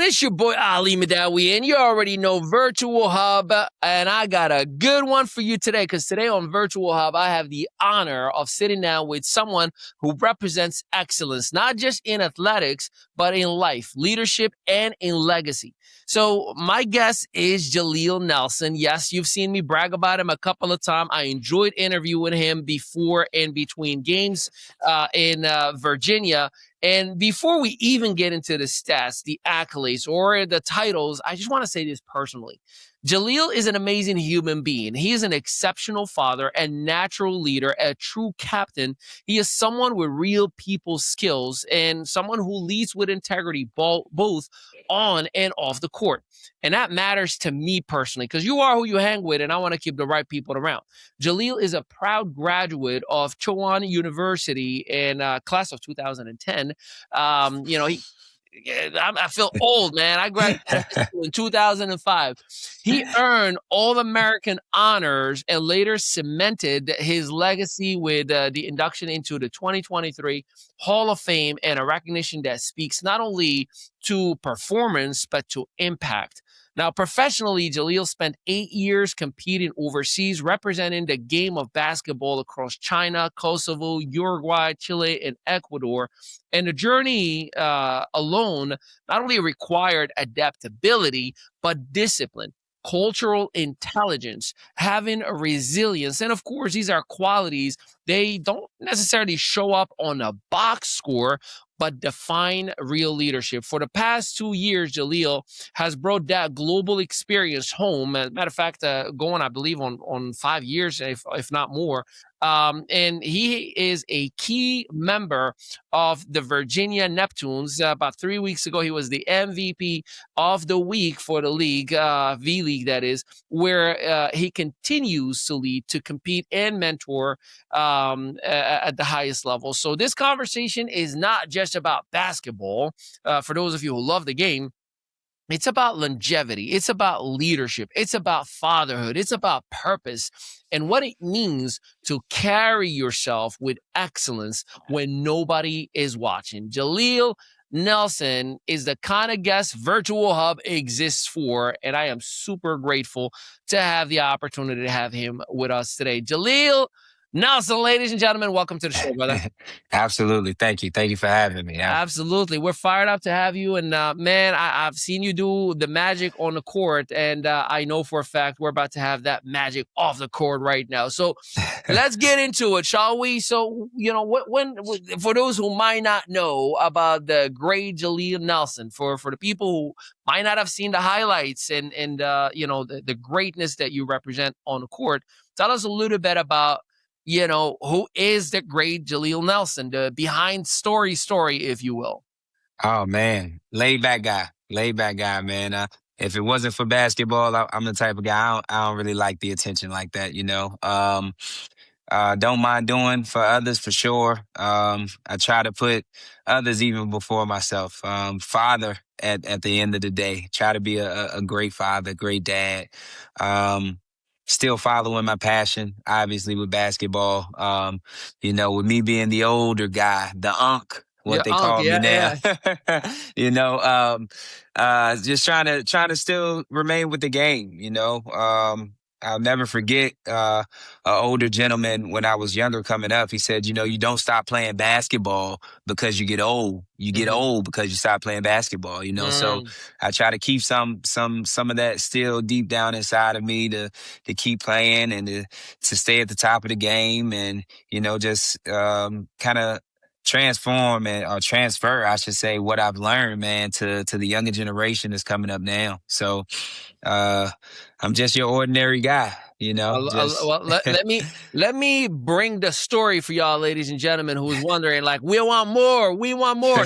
It's your boy Ali Mehdaoui, and you already know virtuoHub, and I got a good one for you today, because today on virtuoHub, I have the honor of sitting down with someone who represents excellence, not just in athletics, but in life, leadership, and in legacy. So my guest is Jaleel Nelson. Yes, you've seen me brag about him a couple of times. I enjoyed interviewing him before and between games in Virginia. And before we even get into the stats, the accolades, or the titles, I just want to say this personally. Jaleel is an amazing human being. He is an exceptional father and natural leader, a true captain. He is someone with real people skills and someone who leads with integrity, both on and off the court. And that matters to me personally, because you are who you hang with, and I want to keep the right people around. Jaleel is a proud graduate of Chowan University in class of 2010. I feel old, man. I graduated in 2005. He earned All-American honors and later cemented his legacy with the induction into the 2023 Hall of Fame, and a recognition that speaks not only to performance, but to impact. Now, professionally, Jaleel spent 8 years competing overseas, representing the game of basketball across China, Kosovo, Uruguay, Chile, and Ecuador. And the journey alone not only required adaptability, but discipline, cultural intelligence, having a resilience. And of course, these are qualities. They don't necessarily show up on a box score, but define real leadership. For the past 2 years, Jaleel has brought that global experience home. As a matter of fact, going, I believe, on 5 years, if not more. And he is a key member of the Virginia Neptunes. About 3 weeks ago, he was the MVP of the week for the league, V-League that is, where he continues to lead, to compete and mentor at the highest level. So this conversation is not just about basketball. For those of you who love the game, it's about longevity. It's about leadership. It's about fatherhood. It's about purpose and what it means to carry yourself with excellence when nobody is watching. Jaleel Nelson is the kind of guest virtuoHub exists for, and I am super grateful to have the opportunity to have him with us today. Jaleel Nelson, ladies and gentlemen, welcome to the show, brother. Absolutely. Thank you. Thank you for having me. Absolutely. We're fired up to have you. And man, I've seen you do the magic on the court. And I know for a fact we're about to have that magic off the court right now. So let's get into it, shall we? So, when for those who might not know about the great Jaleel Nelson, for the people who might not have seen the highlights and the greatness that you represent on the court, tell us a little bit about who is the great Jaleel Nelson, the behind story, if you will. Oh, man. Laid back guy, man. If it wasn't for basketball, I'm the type of guy, I don't really like the attention like that, Don't mind doing for others for sure. I try to put others even before myself. Father at the end of the day, try to be a great father, great dad. Still following my passion, obviously, with basketball. With me being the older guy, the unk, what they call me now. Just trying to still remain with the game, I'll never forget an older gentleman when I was younger coming up. He said, you don't stop playing basketball because you get old. You get old because you stop playing basketball, So I try to keep some of that still deep down inside of me to keep playing and to stay at the top of the game and, just kind of transform or transfer, I should say, what I've learned, man, to the younger generation that's coming up now. So I'm just your ordinary guy, Well, let me bring the story for y'all, ladies and gentlemen, who's wondering, like, we want more.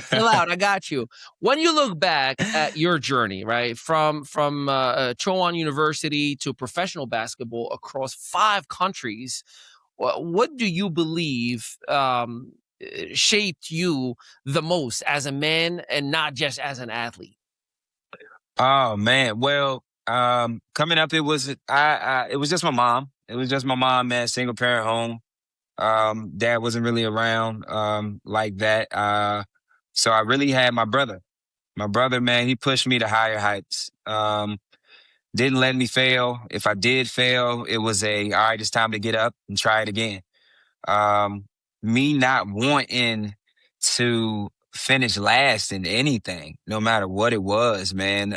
Chill out, I got you. When you look back at your journey, right, from Chowan University to professional basketball across 5 countries, what do you believe shaped you the most as a man and not just as an athlete? Oh, man. Well, coming up, it was just my mom. It was just my mom, man, single parent home. Dad wasn't really around like that. So I really had my brother. My brother, man, he pushed me to higher heights. Didn't let me fail. If I did fail, it was all right, it's time to get up and try it again. Um, Me not wanting to finish last in anything, no matter what it was, man.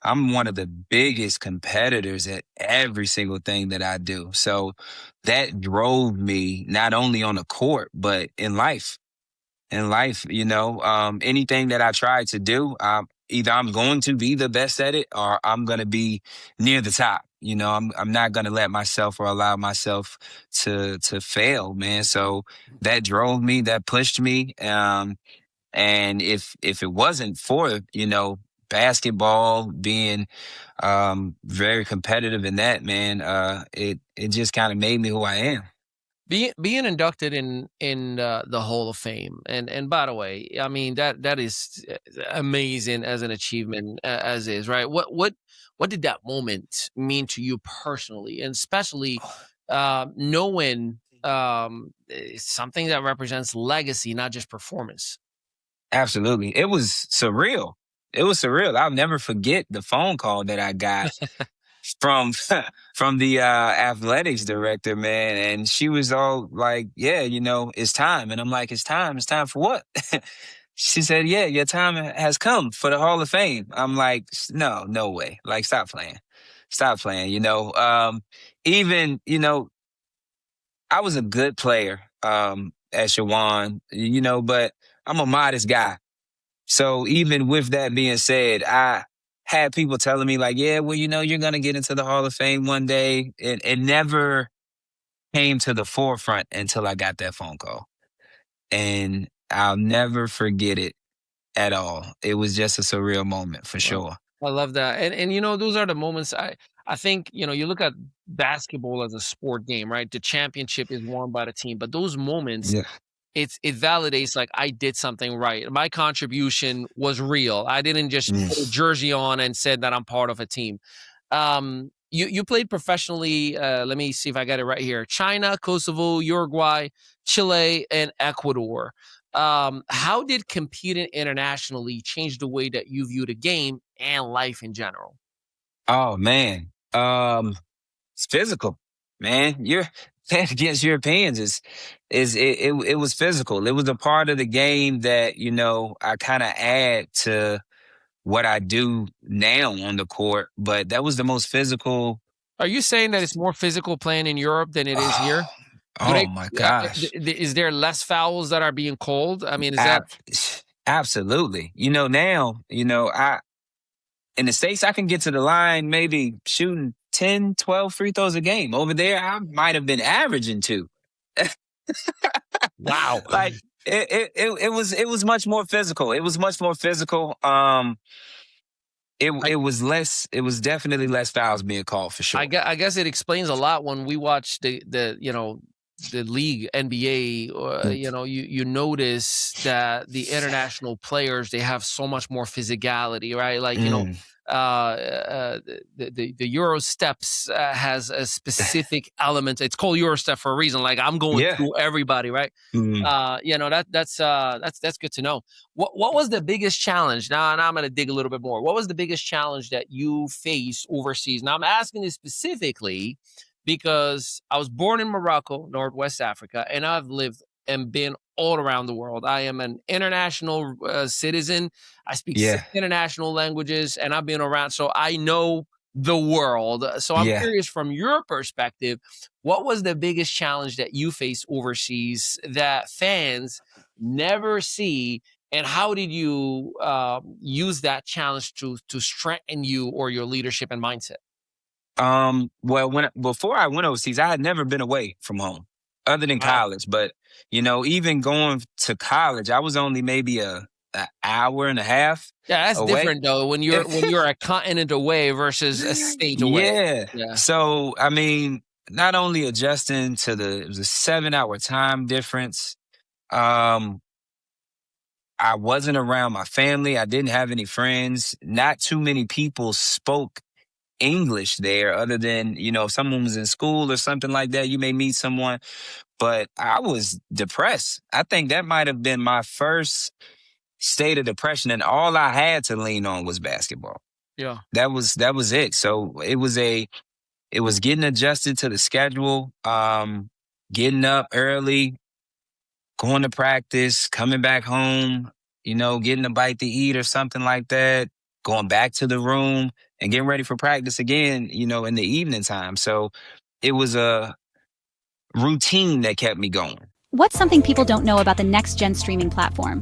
I'm one of the biggest competitors at every single thing that I do. So that drove me not only on the court, but in life. In life, anything that I try to do, either I'm going to be the best at it or I'm going to be near the top. I'm not going to let myself or allow myself to fail, man. So that drove me, that pushed me. And if it wasn't for, basketball being very competitive in that, man, it just kind of made me who I am. Being inducted in the Hall of Fame, and by the way, I mean that is amazing as an achievement as is, right? What did that moment mean to you personally, and especially knowing something that represents legacy, not just performance? Absolutely. It was surreal. It was surreal. I'll never forget the phone call that I got from from the athletics director, man. And she was all like, "Yeah, it's time." And I'm like, "It's time? It's time for what?" She said, "Yeah, your time has come for the Hall of Fame." I'm like, "No, no way. Like, stop playing. Stop playing." Even, I was a good player at Chowan, but I'm a modest guy. So even with that being said, I had people telling me like, yeah, well, you're gonna get into the Hall of Fame one day. It never came to the forefront until I got that phone call. And I'll never forget it at all. It was just a surreal moment for Well, sure. I love that. And those are the moments I think, you look at basketball as a sport game, right? The championship is won by the team, but those moments, Yeah. it validates like I did something right. My contribution was real. I didn't just Mm. put a jersey on and said that I'm part of a team. You played professionally. Let me see if I got it right here. China, Kosovo, Uruguay, Chile, and Ecuador. How did competing internationally change the way that you view the game and life in general? Oh man. It's physical, man. You're playing against Europeans it was physical. It was a part of the game that, I kind of add to what I do now on the court, but that was the most physical. Are you saying that it's more physical playing in Europe than it is here? Oh, Do oh they? my gosh. Is there less fouls that are being called? I mean, is that? Ab- Absolutely. Now, I in the States, I can get to the line maybe shooting 10, 12 free throws a game. Over there, I might have been averaging two. Wow. Like it was much more physical. It was much more physical. I It was less. It was definitely less fouls being called for sure. I guess it explains a lot when we watch the league NBA. Mm, You notice that the international players, they have so much more physicality, right? Like mm. the Euro steps has a specific element. It's called Euro step for a reason. Like I'm going Yeah. through everybody, right? Mm. That's good to know. What was the biggest challenge? Now I'm going to dig a little bit more. What was the biggest challenge that you faced overseas? Now I'm asking this specifically because I was born in Morocco, Northwest Africa, and I've lived and been all around the world. I am an international citizen. I speak six Yeah. international languages, and I've been around, so I know the world. So I'm Yeah. curious, from your perspective, what was the biggest challenge that you faced overseas that fans never see, and how did you use that challenge to strengthen you or your leadership and mindset? Well, before I went overseas, I had never been away from home, other than Wow. college. But even going to college, I was only maybe a hour and a half Yeah, that's away. different though when you're a continent away versus a state away. Yeah. Yeah. So I mean, not only adjusting to it was a 7 hour time difference. Um, I wasn't around my family. I didn't have any friends. Not too many people spoke English there, other than, if someone was in school or something like that, you may meet someone. But I was depressed. I think that might have been my first state of depression, and all I had to lean on was basketball. Yeah. That was it. So it was getting adjusted to the schedule, getting up early, going to practice, coming back home, getting a bite to eat or something like that, going back to the room and getting ready for practice again, in the evening time. So it was a routine that kept me going. What's something people don't know about the next-gen streaming platform?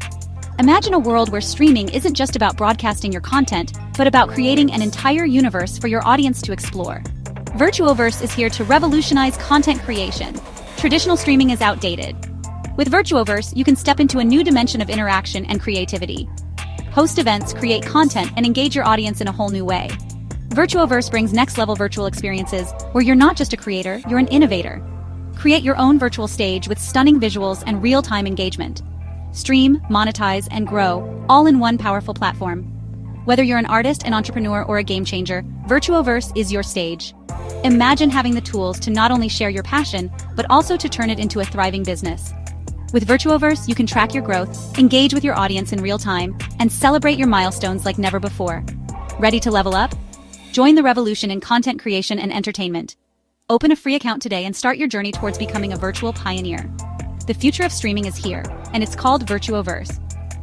Imagine a world where streaming isn't just about broadcasting your content, but about creating an entire universe for your audience to explore. virtuoVerse is here to revolutionize content creation. Traditional streaming is outdated. With virtuoVerse, you can step into a new dimension of interaction and creativity. Host events, create content, and engage your audience in a whole new way. virtuoVerse brings next-level virtual experiences where you're not just a creator, you're an innovator. Create your own virtual stage with stunning visuals and real-time engagement. Stream, monetize, and grow, all in one powerful platform. Whether you're an artist, an entrepreneur, or a game changer, virtuoVerse is your stage. Imagine having the tools to not only share your passion, but also to turn it into a thriving business. With virtuoVerse, you can track your growth, engage with your audience in real time, and celebrate your milestones like never before. Ready to level up? Join the revolution in content creation and entertainment. Open a free account today and start your journey towards becoming a virtual pioneer. The future of streaming is here, and it's called virtuoVerse.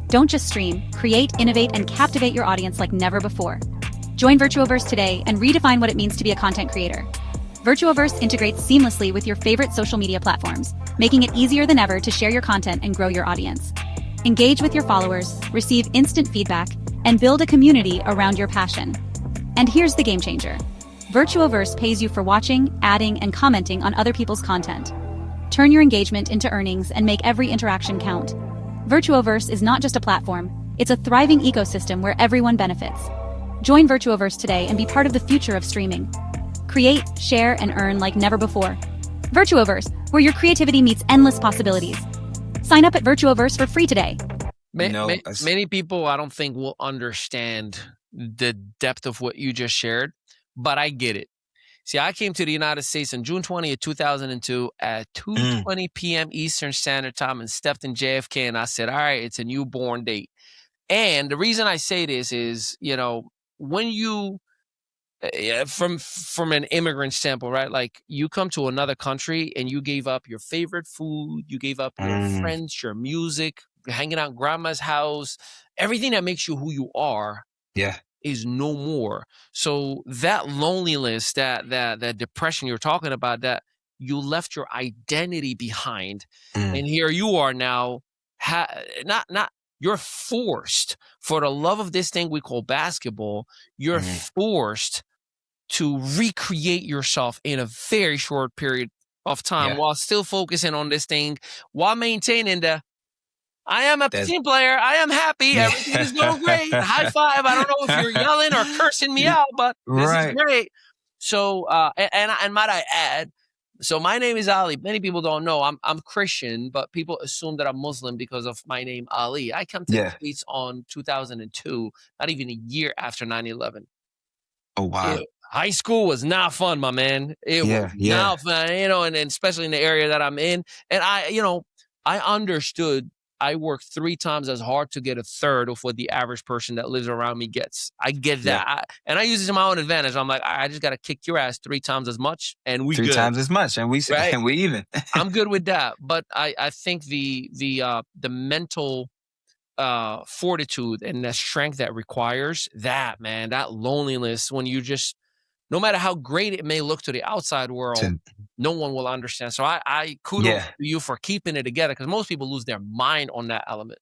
Don't just stream, create, innovate, and captivate your audience like never before. Join virtuoVerse today and redefine what it means to be a content creator. virtuoVerse integrates seamlessly with your favorite social media platforms, making it easier than ever to share your content and grow your audience. Engage with your followers, receive instant feedback, and build a community around your passion. And here's the game changer. virtuoVerse pays you for watching, adding, and commenting on other people's content. Turn your engagement into earnings and make every interaction count. virtuoVerse is not just a platform, it's a thriving ecosystem where everyone benefits. Join virtuoVerse today and be part of the future of streaming. Create, share, and earn like never before. virtuoVerse, where your creativity meets endless possibilities. Sign up at virtuoVerse for free today. Many people, I don't think, will understand the depth of what you just shared, but I get it. See, I came to the United States on June 20th, 2002 at 2:20 p.m. Eastern Standard Time and stepped in JFK, and I said, all right, it's a newborn date. And the reason I say this is, when you, from an immigrant standpoint, right? Like, you come to another country and you gave up your favorite food, you gave up your friends, your music, hanging out in grandma's house, everything that makes you who you are. Yeah. Is no more. So that loneliness, that depression you're talking about, that you left your identity behind, and here you are now, you're forced, for the love of this thing we call basketball, you're forced to recreate yourself in a very short period of time while still focusing on this thing, while maintaining I am a team player. I am happy. Everything is going great. High five. I don't know if you're yelling or cursing me out, but this is great. So, and might I add, so my name is Ali. Many people don't know I'm Christian, but people assume that I'm Muslim because of my name Ali. I come to the States on 2002, not even a year after 9/11. Oh, wow. High school was not fun, my man. It was not fun, and especially in the area that I'm in. And I understood. I work 3 times as hard to get a third of what the average person that lives around me gets. I get that. And I use it to my own advantage. I'm like, I just got to kick your ass 3 times as much, and we 3 good. times as much, and we even. I'm good with that. But I think the mental fortitude and the strength that requires that loneliness, when you just, no matter how great it may look to the outside world, no one will understand. So I kudos to you for keeping it together, because most people lose their mind on that element.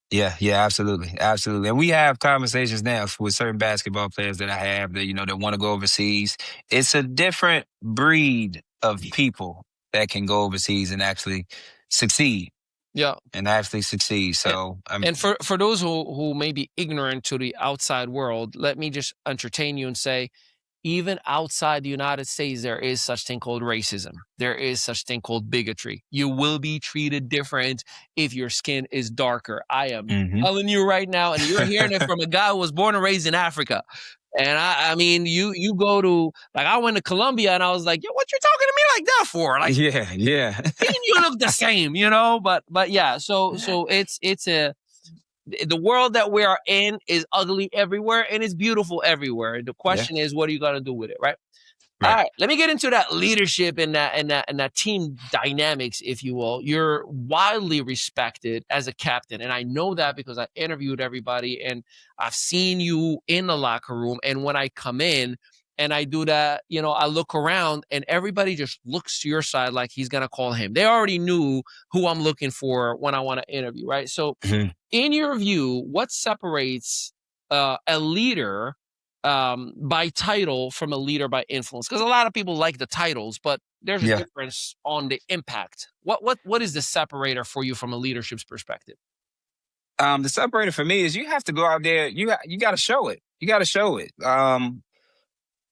Yeah, absolutely. And we have conversations now with certain basketball players that I have that, that want to go overseas. It's a different breed of people that can go overseas and actually succeed. Yeah. And actually succeed. So, and for those who may be ignorant to the outside world, let me just entertain you and say, even outside the United States, there is such thing called racism. There is such thing called bigotry. You will be treated different if your skin is darker. I am telling you right now, and you're hearing it from a guy who was born and raised in Africa. And I mean, you go to, like, I went to Colombia and I was like, yo, what you talking to me like that for? Like, yeah. You look the same, But yeah, so it's the world that we are in is ugly everywhere and it's beautiful everywhere. The question is, what are you gonna do with it, right? All right, let me get into that leadership and that team dynamics, if you will. You're widely respected as a captain, and I know that because I interviewed everybody and I've seen you in the locker room. And when I come in and I do that, I look around and everybody just looks to your side like he's gonna call him. They already knew who I'm looking for when I want to interview, right? So, in your view, what separates a leader by title from a leader by influence? Because a lot of people like the titles, but there's a difference on the impact. What is the separator for you from a leadership's perspective? The separator for me is you have to go out there. You got to show it. You got to show it.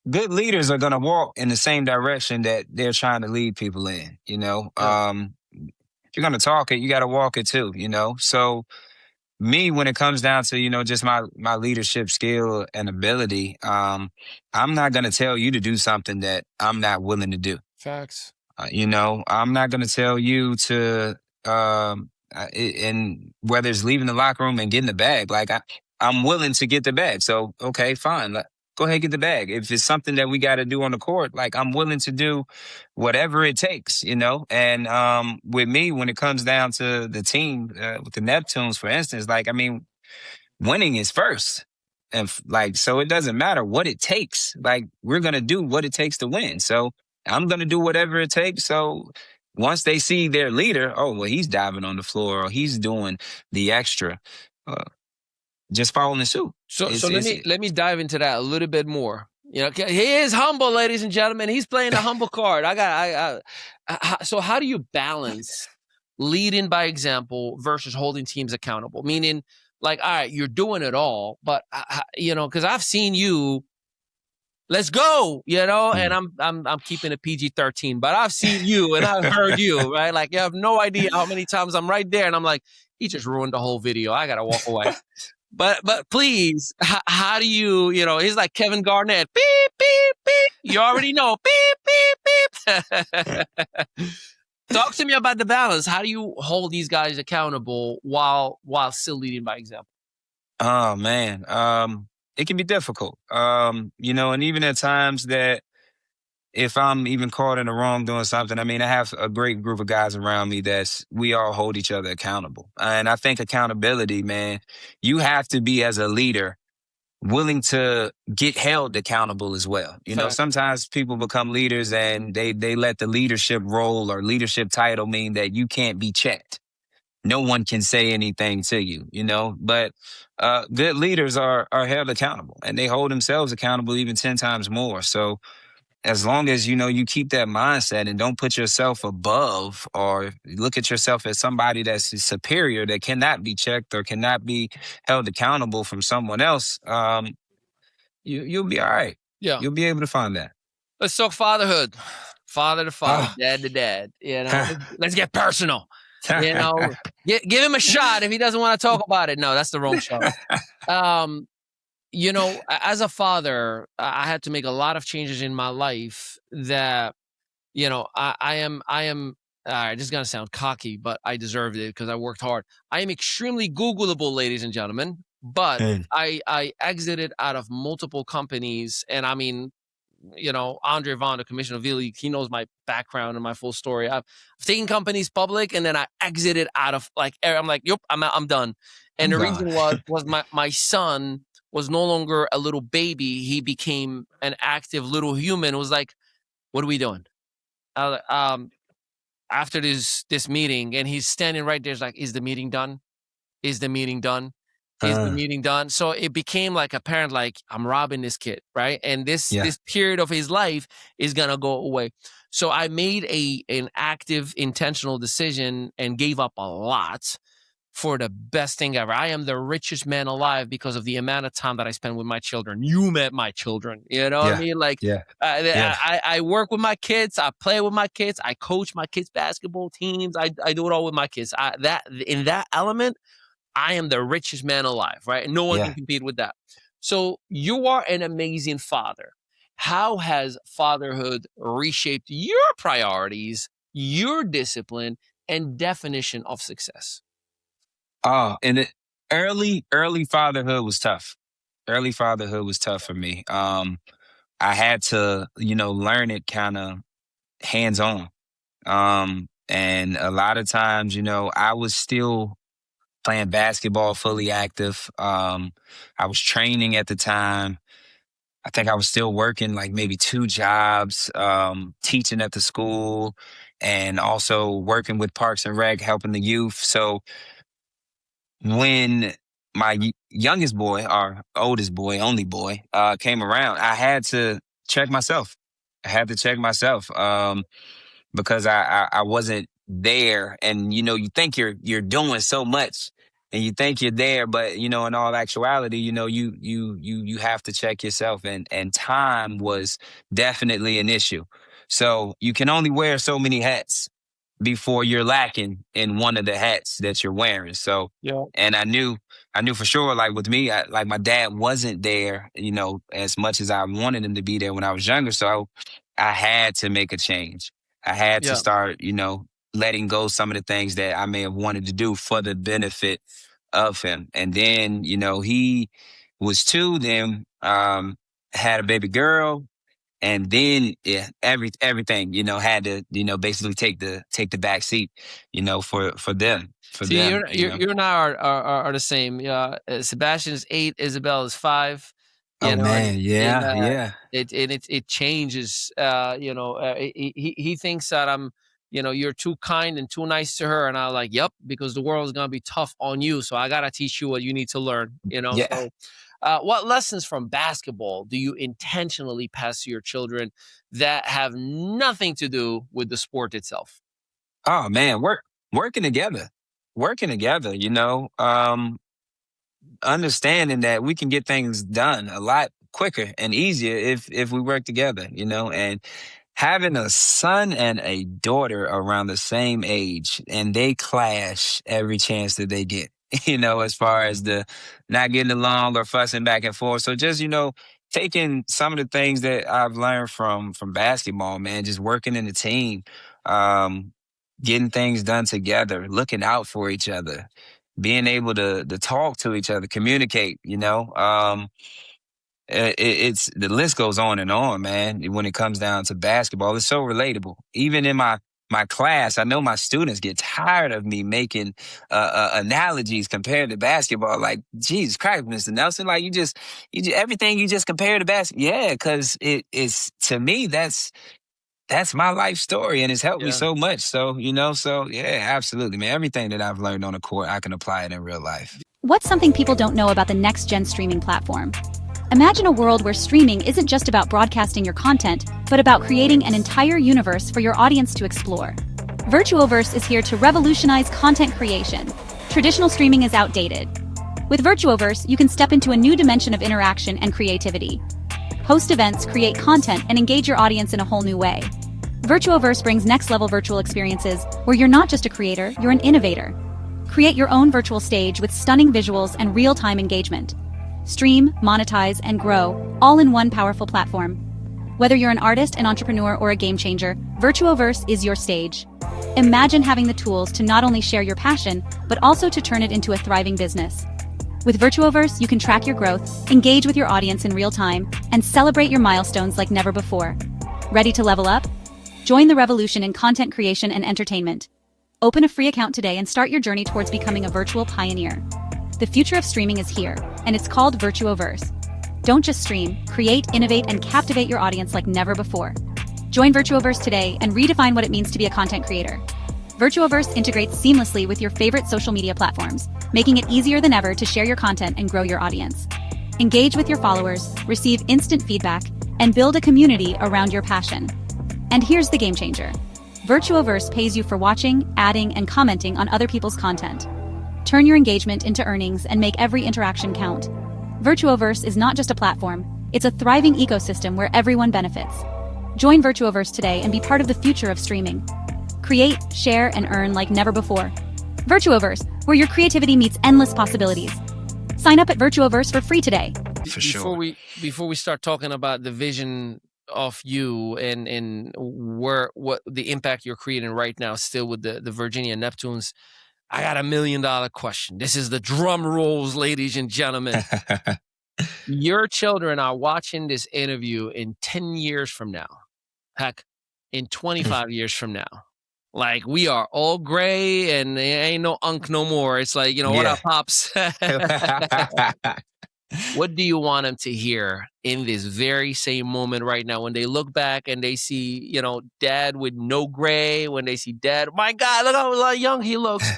Good leaders are going to walk in the same direction that they're trying to lead people in. If you're going to talk it, you got to walk it too. So me, when it comes down to, just my leadership skill and ability, I'm not going to tell you to do something that I'm not willing to do. Facts. I'm not going to tell you to, and whether it's leaving the locker room and getting the bag, like I'm willing to get the bag. So, okay, fine. Go ahead and get the bag. If it's something that we got to do on the court, like I'm willing to do whatever it takes, And with me, when it comes down to the team, with the Neptunes, for instance, winning is first. And so it doesn't matter what it takes. Like, we're going to do what it takes to win. So I'm going to do whatever it takes. So once they see their leader, oh, well, he's diving on the floor or he's doing the extra, just following suit. So let me dive into that a little bit more. He is humble, ladies and gentlemen. He's playing the humble card. So how do you balance leading by example versus holding teams accountable? Meaning, like, all right, you're doing it all, but because I've seen you. Let's go, and I'm keeping it PG-13, but I've seen you and I've heard you, right? Like, you have no idea how many times I'm right there and I'm like, he just ruined the whole video. I gotta walk away. But please, how do you, he's like Kevin Garnett, beep, beep, beep. You already know, beep, beep, beep. Talk to me about the balance. How do you hold these guys accountable while still leading by example? Oh, man. It can be difficult, and even at times that if I'm even caught in the wrong doing something, I have a great group of guys around me we all hold each other accountable. And I think accountability, man, you have to be, as a leader, willing to get held accountable as well. Sometimes people become leaders and they let the leadership role or leadership title mean that you can't be checked. No one can say anything to you, but good leaders are held accountable and they hold themselves accountable even 10 times more. So as long as, you keep that mindset and don't put yourself above or look at yourself as somebody that's superior that cannot be checked or cannot be held accountable from someone else, you'll be all right. Yeah. You'll be able to find that. Let's talk fatherhood. Father to father, dad to dad. Let's get personal. Give him a shot if he doesn't want to talk about it. No, that's the wrong shot. As a father, I had to make a lot of changes in my life that, I am, this is going to sound cocky, but I deserved it because I worked hard. I am extremely Googleable, ladies and gentlemen, but I exited out of multiple companies. And Andre Vaughn, the commissioner of Ville, he knows my background and my full story. I've taken companies public and then I exited out of I'm like, yep, I'm done. And the reason was my son was no longer a little baby. He became an active little human. It was like, what are we doing? After this meeting, and he's standing right there, like, is the meeting done? Is the meeting done? Is the meeting done? So it became like apparent, like, I'm robbing this kid, right? And this period of his life is gonna go away. So I made an active, intentional decision and gave up a lot for the best thing ever. I am the richest man alive because of the amount of time that I spend with my children. You met my children, what I mean? Like, I work with my kids. I play with my kids. I coach my kids' basketball teams. I do it all with my kids. In that element, I am the richest man alive, right? And no one can compete with that. So you are an amazing father. How has fatherhood reshaped your priorities, your discipline, and definition of success? And Early fatherhood was tough. Early fatherhood was tough for me. I had to, learn it kind of hands on. And a lot of times, I was still playing basketball, fully active. I was training at the time. I think I was still working like maybe two jobs, teaching at the school and also working with Parks and Rec, helping the youth. So when my youngest boy, our oldest boy, only boy, came around, I had to check myself. I had to check myself. Because I wasn't there, and you think you're doing so much, and you think you're there, but in all actuality, you have to check yourself, and time was definitely an issue. So you can only wear so many hats before you're lacking in one of the hats that you're wearing. So, Yeah. and I knew for sure, like with me, like my dad wasn't there, as much as I wanted him to be there when I was younger. So I had to make a change. I had to Yeah. start, letting go some of the things that I may have wanted to do for the benefit of him. And then, he was two, then had a baby girl, and then yeah, everything, had to, basically take the back seat, for them, See, you're and I are the same. Yeah, Sebastian is 8, Isabel is 5. You Oh know, man, and yeah, yeah. it changes. He thinks that you're too kind and too nice to her, and I'm like, yep, because the world is gonna be tough on you, so I gotta teach you what you need to learn. Yeah. So what lessons from basketball do you intentionally pass to your children that have nothing to do with the sport itself? Oh man, working together. Working together, understanding that we can get things done a lot quicker and easier if we work together, and having a son and a daughter around the same age, and they clash every chance that they get, as far as the not getting along or fussing back and forth. So just, taking some of the things that I've learned from basketball, man, just working in a team, um, getting things done together, looking out for each other, being able to talk to each other, communicate, it's the list goes on and on, man. When it comes down to basketball, it's so relatable. Even in my class, I know my students get tired of me making analogies compared to basketball. Like, Jesus Christ, Mr. Nelson, like you just everything you just compare to basketball. Yeah, because it is, to me, that's my life story, and it's helped me Yeah. so much. So, so yeah, absolutely, man. Everything that I've learned on the court, I can apply it in real life. What's something people don't know about the next-gen streaming platform? Imagine a world where streaming isn't just about broadcasting your content, but about creating an entire universe for your audience to explore. virtuoverse is here to revolutionize content creation. Traditional streaming is outdated. With virtuoverse, you can step into a new dimension of interaction and creativity. Host events, create content, and engage your audience in a whole new way. virtuoverse brings next-level virtual experiences where you're not just a creator, you're an innovator. Create your own virtual stage with stunning visuals and real-time engagement. Stream, monetize, and grow, all in one powerful platform. Whether you're an artist, an entrepreneur, or a game changer, virtuoverse is your stage. Imagine having the tools to not only share your passion, but also to turn it into a thriving business. With virtuoverse, you can track your growth, engage with your audience in real time, and celebrate your milestones like never before. Ready to level up? Join the revolution in content creation and entertainment. Open a free account today and start your journey towards becoming a virtual pioneer. The future of streaming is here, and it's called virtuoverse. Don't just stream, create, innovate, and captivate your audience like never before. Join virtuoverse today and redefine what it means to be a content creator. virtuoverse integrates seamlessly with your favorite social media platforms, making it easier than ever to share your content and grow your audience. Engage with your followers, receive instant feedback, and build a community around your passion. And here's the game changer. virtuoverse pays you for watching, adding, and commenting on other people's content. Turn your engagement into earnings and make every interaction count. virtuoverse is not just a platform, it's a thriving ecosystem where everyone benefits. Join virtuoverse today and be part of the future of streaming. Create, share, and earn like never before. virtuoverse, where your creativity meets endless possibilities. Sign up at virtuoverse for free today. For sure. Before we start talking about the vision of you and what the impact you're creating right now, still with the Virginia Neptunes, I got $1 million question. This is the drum rolls, ladies and gentlemen. Your children are watching this interview in 10 years from now. Heck, in 25 years from now. Like, we are all gray and there ain't no unk no more. It's like, what up, Pops? What do you want them to hear in this very same moment right now when they look back and they see, Dad with no gray, when they see Dad, my God, look how young he looks.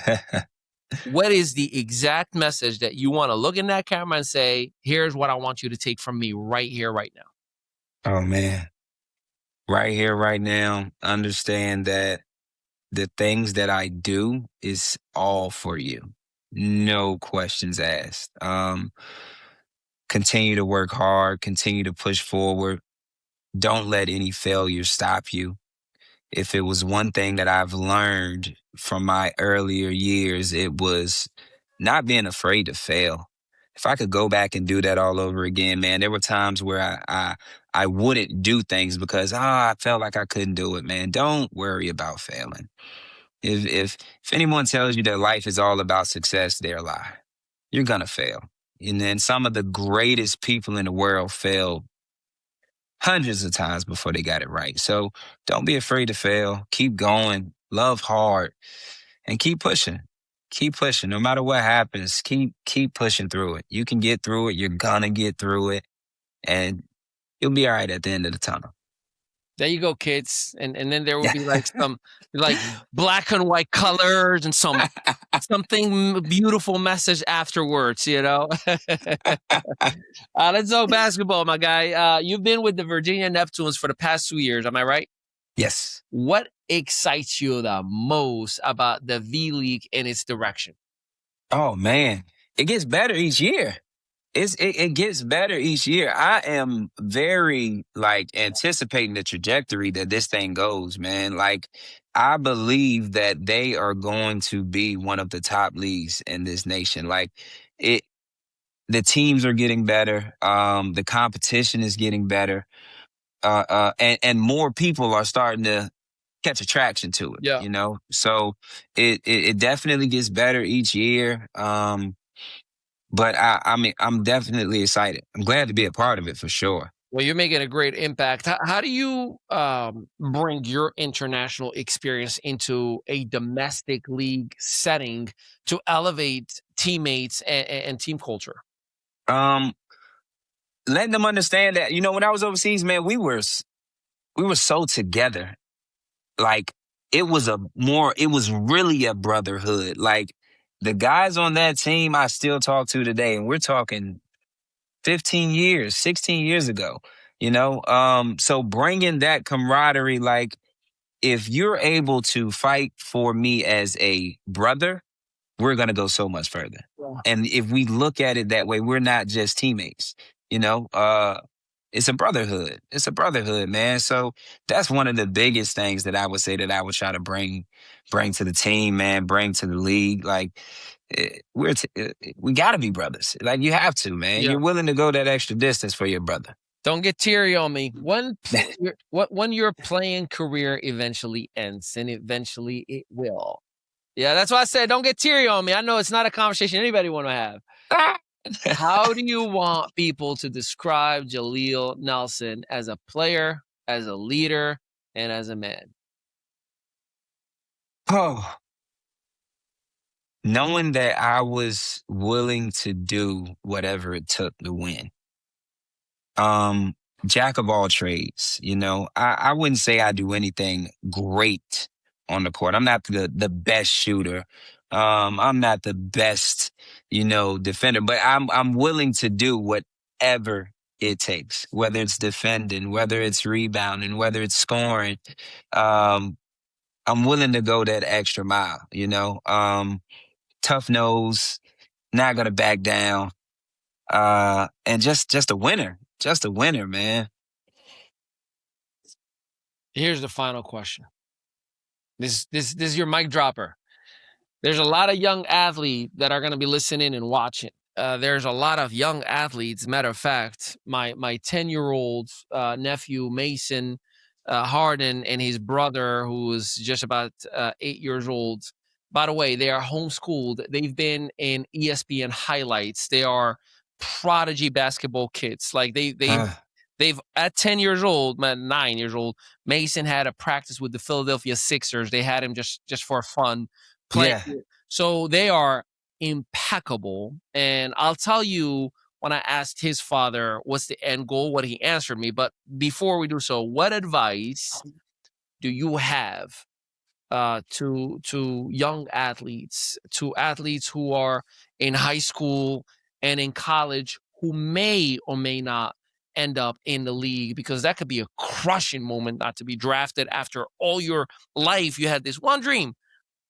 What is the exact message that you want to look in that camera and say, here's what I want you to take from me right here, right now? Oh, man. Right here, right now, understand that the things that I do is all for you. No questions asked. Continue to work hard, continue to push forward. Don't let any failure stop you. If it was one thing that I've learned from my earlier years, it was not being afraid to fail. If I could go back and do that all over again, man, there were times where I wouldn't do things because I felt like I couldn't do it, man. Don't worry about failing. If anyone tells you that life is all about success, they're a lie. You're gonna fail. And then some of the greatest people in the world failed hundreds of times before they got it right. So don't be afraid to fail. Keep going. Love hard and keep pushing. Keep pushing. No matter what happens, keep pushing through it. You can get through it. You're gonna get through it. And you'll be all right at the end of the tunnel. There you go, kids. And then there will be like some black and white colors and something beautiful message afterwards, Let's talk basketball, my guy. You've been with the Virginia Neptunes for the past 2 years, am I right? Yes. What excites you the most about the V-League and its direction? Oh, man. It gets better each year. It gets better each year. I am very anticipating the trajectory that this thing goes, man. I believe that they are going to be one of the top leagues in this nation. The teams are getting better. The competition is getting better. And more people are starting to catch attraction to it. Yeah. So it definitely gets better each year. But I'm definitely excited. I'm glad to be a part of it for sure. Well, you're making a great impact. How do you bring your international experience into a domestic league setting to elevate teammates and team culture? Letting them understand that, when I was overseas, man, we were so together. It was really a brotherhood. The guys on that team I still talk to today, and we're talking 15 years, 16 years ago, So bringing that camaraderie, if you're able to fight for me as a brother, we're going to go so much further. Yeah. And if we look at it that way, we're not just teammates, it's a brotherhood. It's a brotherhood, man. So that's one of the biggest things that I would say that I would try to bring to the team, man, bring to the league. We got to be brothers. You have to, man. Yeah. You're willing to go that extra distance for your brother. Don't get teary on me. When your playing career eventually ends, and eventually it will. Yeah, that's why I said don't get teary on me. I know it's not a conversation anybody want to have. How do you want people to describe Jaleel Nelson as a player, as a leader, and as a man? Oh, knowing that I was willing to do whatever it took to win. Jack of all trades, I wouldn't say I do anything great on the court. I'm not the best shooter. I'm not the best, defender, but I'm willing to do whatever it takes, whether it's defending, whether it's rebounding, whether it's scoring. I'm willing to go that extra mile, tough nose, not gonna back down. And just a winner. Just a winner, man. Here's the final question. This is your mic dropper. There's a lot of young athletes that are going to be listening and watching. There's a lot of young athletes. Matter of fact, my 10-year-old nephew, Mason Harden, and his brother, who is just about 8 years old, By the way, they are homeschooled. They've been in ESPN highlights. They are prodigy basketball kids. Like they've at 10 years old, 9 years old, Mason had a practice with the Philadelphia Sixers. They had him just for fun playing. Yeah. So they are impeccable. And I'll tell you, when I asked his father what's the end goal, what he answered me. But before we do so, what advice do you have to young athletes, to athletes who are in high school and in college who may or may not end up in the league? Because that could be a crushing moment not to be drafted after all your life. You had this one dream.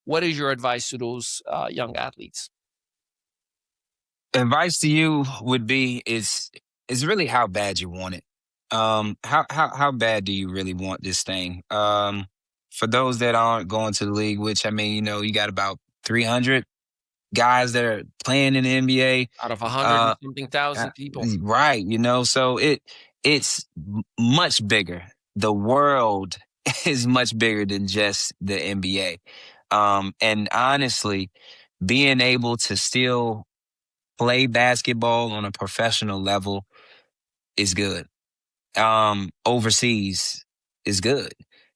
What is your advice to those young athletes? Advice to you would be is really how bad you want it. How bad do you really want this thing? For those that aren't going to the league, which I mean, you got about 300 guys that are playing in the NBA out of 100 and something thousand people, right? So it's much bigger. The world is much bigger than just the NBA. And honestly, being able to still play basketball on a professional level is good. Overseas is good.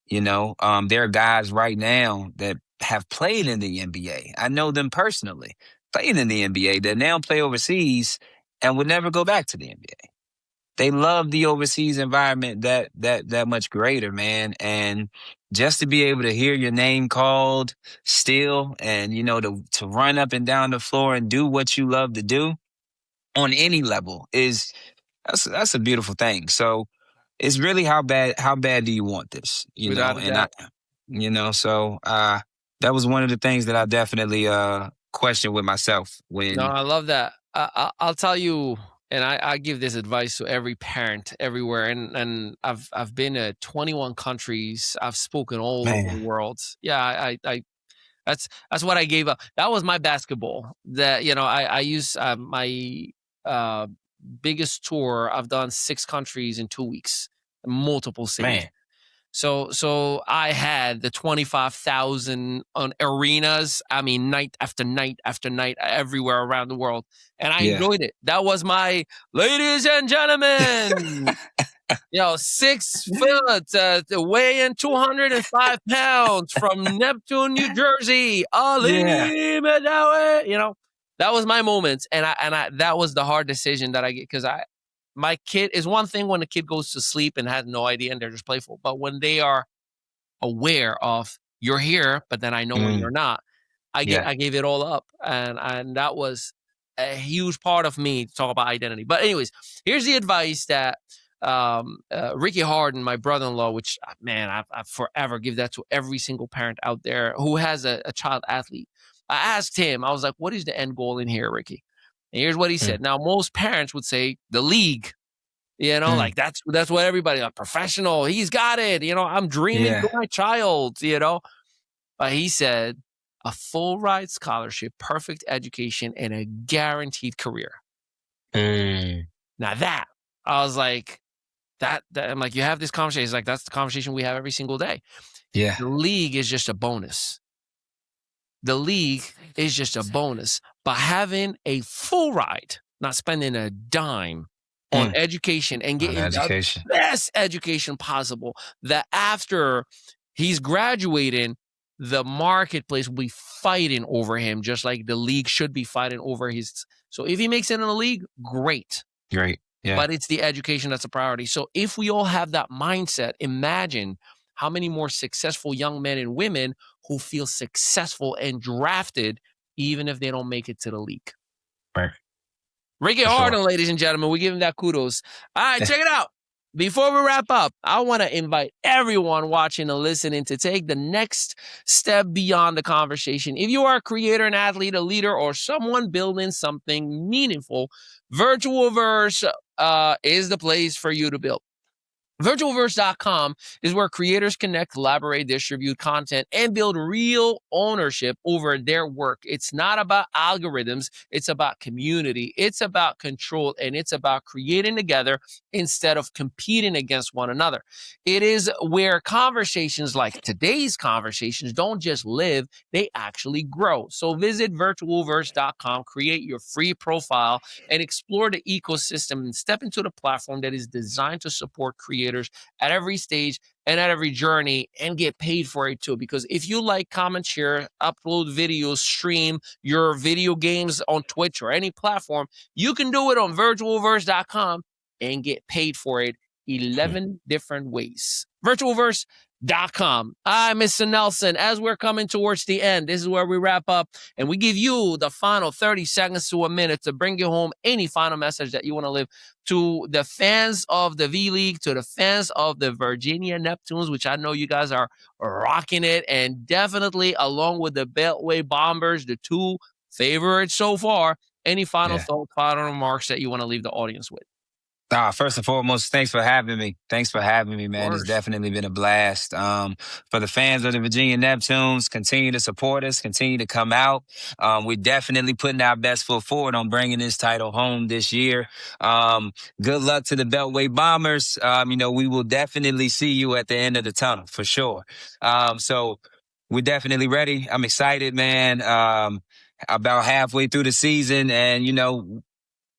There are guys right now that have played in the NBA. I know them personally, played in the NBA that now play overseas and would never go back to the NBA. They love the overseas environment that much greater, man. And just to be able to hear your name called still and, to run up and down the floor and do what you love to do on any level that's a beautiful thing. So it's really how bad do you want this, Without a doubt. So that was one of the things that I definitely questioned with myself when. No, I love that. I'll tell you, and I give this advice to every parent everywhere. And I've been to 21 countries. I've spoken all over the world. Yeah, I that's what I gave up. That was my basketball. That I use my biggest tour. I've done 6 countries in 2 weeks, multiple cities. Man. So I had the 25,000 on arenas. I mean, night after night after night, everywhere around the world, and I enjoyed it. That was my, ladies and gentlemen, 6 foot, weighing 205 pounds from Neptune, New Jersey, Ali Mehdaoui. That was my moment, and I that was the hard decision that I get, because my kid is one thing when a kid goes to sleep and has no idea and they're just playful. But when they are aware of, you're here, but then I know when you're not, I gave it all up. And that was a huge part of me to talk about identity. But anyways, here's the advice that Ricky Harden, my brother-in-law, which, man, I forever give that to every single parent out there who has a child athlete. I asked him, I was like, what is the end goal in here, Ricky? And here's what he said. Now, most parents would say the league, like that's what everybody, a professional, he's got it. I'm dreaming for my child, But he said a full ride scholarship, perfect education, and a guaranteed career. Now that, I was like, that I'm like, you have this conversation. He's like, that's the conversation we have every single day. Yeah. The league is just a bonus. The league is just a bonus. But having a full ride, not spending a dime on education and getting the best education possible, that after he's graduating, the marketplace will be fighting over him, just like the league should be fighting over his. So if he makes it in the league, great. Great. Yeah. But it's the education that's a priority. So if we all have that mindset, imagine how many more successful young men and women who feel successful and drafted, even if they don't make it to the league. Right. Ricky Harden, ladies and gentlemen, we give him that kudos. All right, check it out. Before we wrap up, I want to invite everyone watching and listening to take the next step beyond the conversation. If you are a creator, an athlete, a leader, or someone building something meaningful, virtuoHub is the place for you to build. virtuoverse.com is where creators connect, collaborate, distribute content, and build real ownership over their work. It's not about algorithms. It's about community. It's about control, and it's about creating together instead of competing against one another. It is where conversations like today's conversations don't just live, they actually grow. So visit virtuoverse.com, create your free profile, and explore the ecosystem and step into the platform that is designed to support creators at every stage and at every journey, and get paid for it too. Because if you like, comment, share, upload videos, stream your video games on Twitch or any platform, you can do it on virtuoverse.com and get paid for it 11 different ways. virtuoverse.com. I'm Mr. Nelson. As we're coming towards the end, this is where we wrap up, and we give you the final 30 seconds to a minute to bring you home any final message that you want to leave to the fans of the V-League, to the fans of the Virginia Neptunes, which I know you guys are rocking it, and definitely along with the Beltway Bombers, the two favorites so far. Any final thoughts, final remarks that you want to leave the audience with? First and foremost, thanks for having me. Thanks for having me, man. It's definitely been a blast. For the fans of the Virginia Neptunes, continue to support us, continue to come out. We're definitely putting our best foot forward on bringing this title home this year. Good luck to the Beltway Bombers. We will definitely see you at the end of the tunnel for sure. So we're definitely ready. I'm excited, man. About halfway through the season, and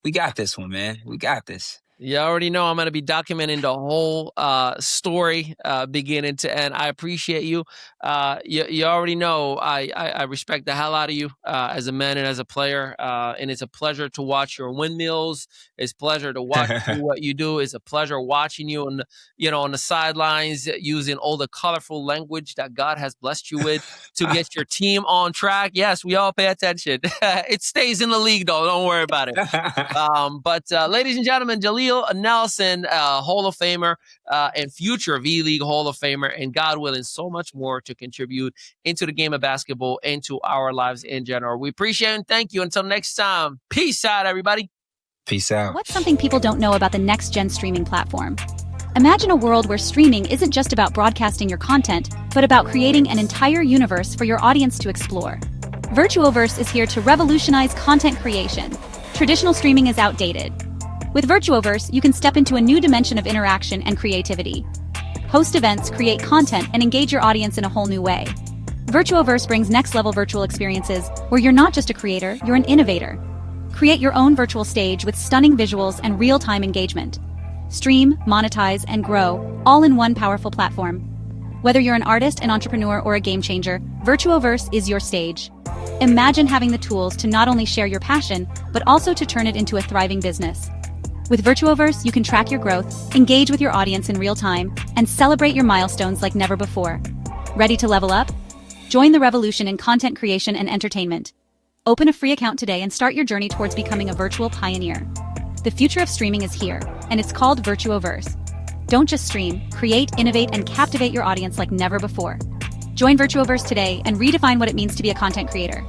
we got this one, man. We got this. You already know I'm going to be documenting the whole story beginning to end. I appreciate you. You already know I respect the hell out of you as a man and as a player. And it's a pleasure to watch your windmills. It's a pleasure to watch what you do. It's a pleasure watching you on the sidelines using all the colorful language that God has blessed you with to get your team on track. Yes, we all pay attention. It stays in the league, though. Don't worry about it. But ladies and gentlemen, Jaleel Nelson, Hall of Famer and future V-League Hall of Famer, and God willing, so much more to contribute into the game of basketball and to our lives in general. We appreciate it and thank you. Until next time, peace out, everybody. Peace out. What's something people don't know about the next-gen streaming platform? Imagine a world where streaming isn't just about broadcasting your content, but about creating an entire universe for your audience to explore. virtuoverse is here to revolutionize content creation. Traditional streaming is outdated. With virtuoverse, you can step into a new dimension of interaction and creativity. Host events, create content, and engage your audience in a whole new way. virtuoverse brings next-level virtual experiences where you're not just a creator, you're an innovator. Create your own virtual stage with stunning visuals and real-time engagement. Stream, monetize, and grow, all in one powerful platform. Whether you're an artist, an entrepreneur, or a game changer, virtuoverse is your stage. Imagine having the tools to not only share your passion, but also to turn it into a thriving business. With virtuoverse, you can track your growth, engage with your audience in real time, and celebrate your milestones like never before. Ready to level up? Join the revolution in content creation and entertainment. Open a free account today and start your journey towards becoming a virtual pioneer. The future of streaming is here, and it's called virtuoverse. Don't just stream, create, innovate, and captivate your audience like never before. Join virtuoverse today and redefine what it means to be a content creator.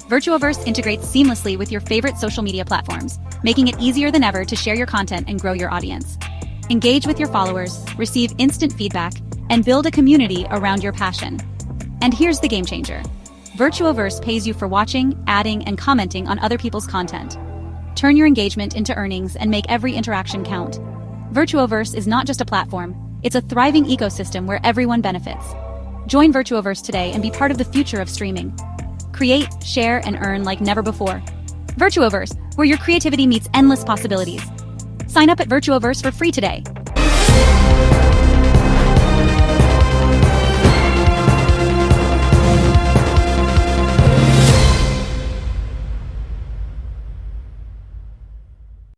virtuoverse integrates seamlessly with your favorite social media platforms, making it easier than ever to share your content and grow your audience. Engage with your followers, receive instant feedback, and build a community around your passion. And here's the game changer. virtuoverse pays you for watching, adding, and commenting on other people's content. Turn your engagement into earnings and make every interaction count. virtuoverse is not just a platform, it's a thriving ecosystem where everyone benefits. Join virtuoverse today and be part of the future of streaming. Create, share, and earn like never before. virtuoverse, where your creativity meets endless possibilities. Sign up at virtuoverse for free today.